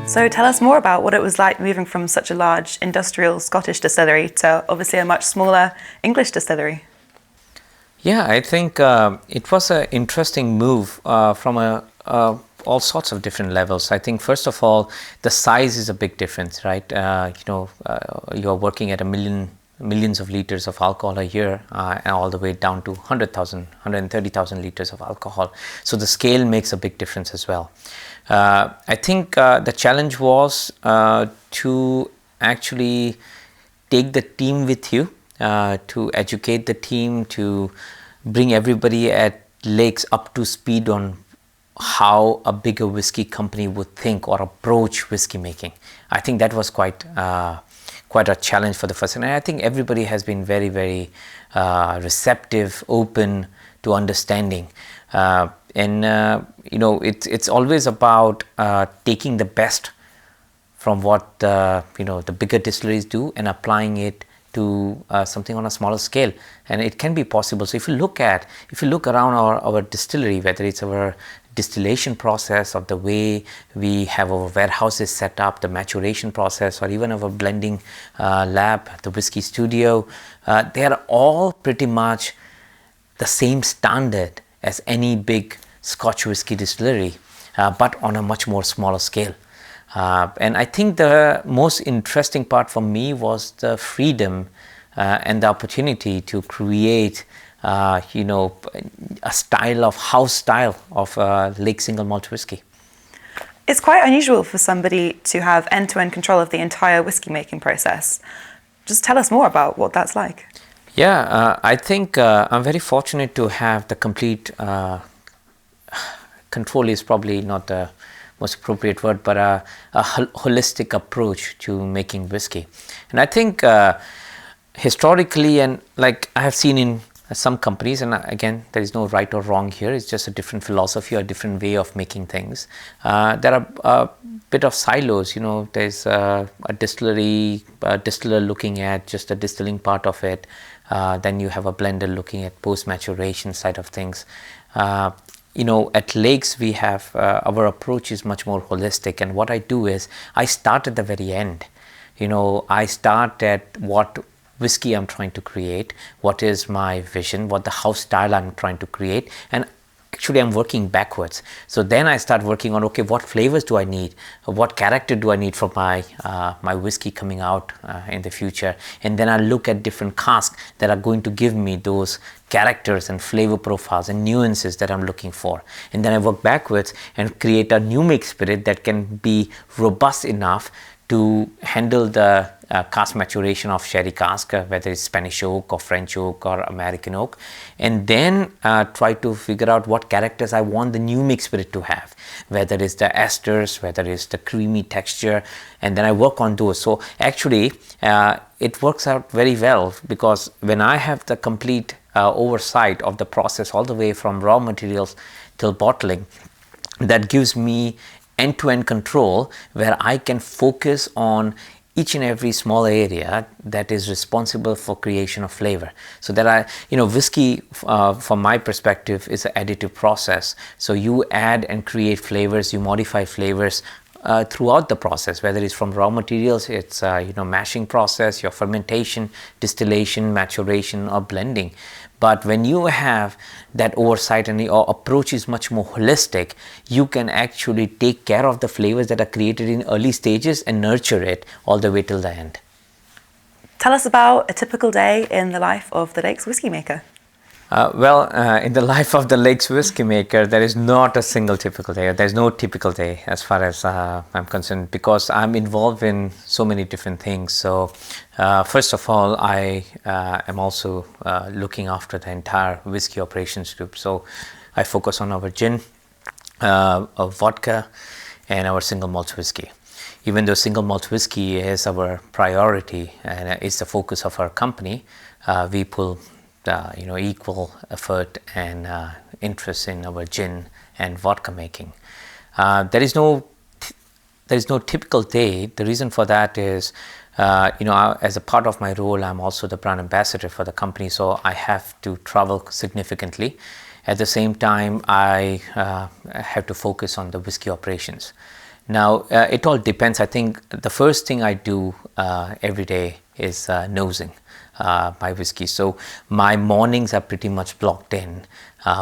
So tell us more about what it was like moving from such a large industrial Scottish distillery to obviously a much smaller English distillery. Yeah, I think it was an interesting move from all sorts of different levels. I think first of all, the size is a big difference, right? You're working at millions of liters of alcohol a year, and all the way down to 100,000, 130,000 liters of alcohol. So the scale makes a big difference as well. I think the challenge was to actually take the team with you, to educate the team, to bring everybody at Lakes up to speed on how a bigger whiskey company would think or approach whiskey making. I think that was quite a challenge for the first, and I think everybody has been very, very receptive, open to understanding. It's always about taking the best from what the bigger distilleries do and applying it to something on a smaller scale, and it can be possible. So if you look around our distillery, whether it's our distillation process or the way we have our warehouses set up, the maturation process, or even our blending lab, the whiskey studio, they are all pretty much the same standard as any big Scotch whiskey distillery, but on a much more smaller scale. And I think the most interesting part for me was the freedom and the opportunity to create a house style of Lake single malt whiskey. It's quite unusual for somebody to have end-to-end control of the entire whiskey making process. Just tell us more about what that's like. Yeah, I think I'm very fortunate to have the complete control is probably not the most appropriate word, but a holistic approach to making whiskey. And I think historically, and like I have seen in some companies, and again, there is no right or wrong here, it's just a different philosophy or a different way of making things. There are a bit of silos, there's a distiller looking at just the distilling part of it. Then you have a blender looking at post-maturation side of things. At Lakes, we have our approach is much more holistic, and what I do is I start at the very end. I start at what whiskey I'm trying to create, what is my vision, what the house style I'm trying to create, and actually I'm working backwards. So then I start working on, okay, what flavors do I need, what character do I need for my whiskey coming out in the future, and then I look at different casks that are going to give me those characters and flavor profiles and nuances that I'm looking for, and then I work backwards and create a new make spirit that can be robust enough to handle the cask maturation of sherry cask, whether it's Spanish oak or French oak or American oak, and then try to figure out what characters I want the new mix spirit to have, whether it's the esters, whether it's the creamy texture, and then I work on those. So actually it works out very well, because when I have the complete oversight of the process all the way from raw materials till bottling, that gives me end-to-end control, where I can focus on each and every small area that is responsible for creation of flavor. So that whiskey, from my perspective, is an additive process. So you add and create flavors, you modify flavors throughout the process, whether it's from raw materials, it's mashing process, your fermentation, distillation, maturation, or blending. But when you have that oversight and your approach is much more holistic, you can actually take care of the flavors that are created in early stages and nurture it all the way till the end. Tell us about a typical day in the life of the Lakes whiskey maker. In the life of the Lakes whiskey maker, there is not a single typical day. There's no typical day as far as I'm concerned, because I'm involved in so many different things. So first of all, I am also looking after the entire whiskey operations group. So I focus on our gin, our vodka, and our single malt whiskey. Even though single malt whiskey is our priority and is the focus of our company, we pull equal effort and interest in our gin and vodka making. There is no typical day. The reason for that is, as a part of my role, I'm also the brand ambassador for the company, so I have to travel significantly. At the same time, I have to focus on the whiskey operations. Now, it all depends. I think the first thing I do every day is nosing my whiskey. So my mornings are pretty much blocked in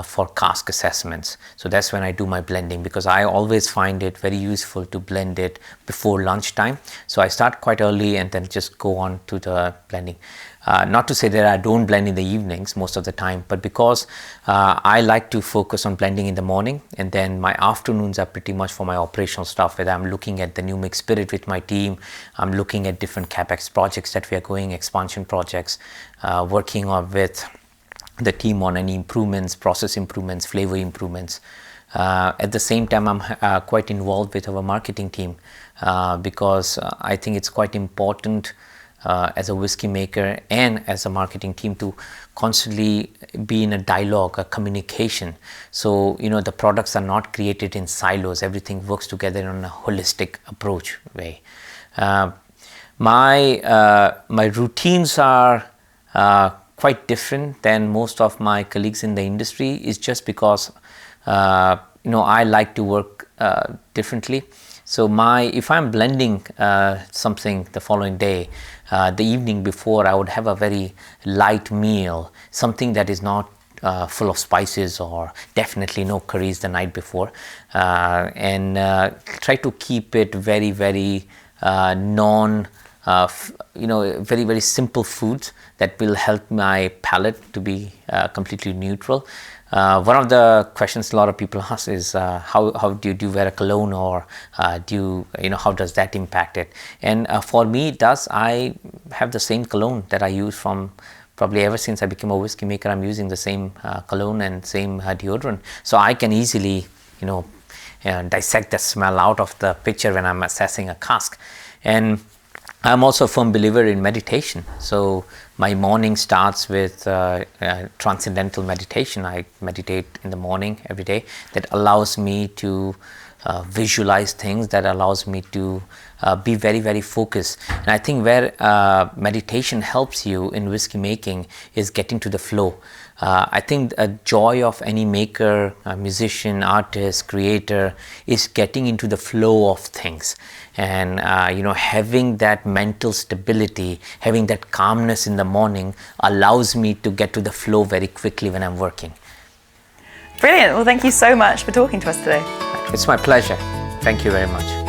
for cask assessments. So that's when I do my blending, because I always find it very useful to blend it before lunchtime. So I start quite early and then just go on to the blending. Not to say that I don't blend in the evenings most of the time, but because I like to focus on blending in the morning, and then my afternoons are pretty much for my operational stuff, where I'm looking at the new mix spirit with my team. I'm looking at different capex projects that we are going, expansion projects, working on with the team on any improvements, process improvements, flavor improvements. At the same time, I'm quite involved with our marketing team because I think it's quite important as a whiskey maker and as a marketing team to constantly be in a dialogue, a communication. So, you know, the products are not created in silos. Everything works together in a holistic approach way. My routines are quite different than most of my colleagues in the industry, is just because you know, I like to work differently. So if I'm blending something the following day, the evening before I would have a very light meal, something that is not full of spices, or definitely no curries the night before, and try to keep it very, very very, very simple foods that will help my palate to be completely neutral. One of the questions a lot of people ask is how do you wear a cologne, or how does that impact it? And for me, it does. I have the same cologne that I use from probably ever since I became a whiskey maker. I'm using the same cologne and same deodorant, so I can easily dissect the smell out of the picture when I'm assessing a cask. And I'm also a firm believer in meditation. So my morning starts with transcendental meditation. I meditate in the morning every day. That allows me to visualize things, that allows me to be very, very focused. And I think where meditation helps you in whiskey making is getting to the flow. I think a joy of any maker, musician, artist, creator is getting into the flow of things, and having that mental stability, having that calmness in the morning allows me to get to the flow very quickly when I'm working. Brilliant. Well, thank you so much for talking to us today. It's my pleasure. Thank you very much.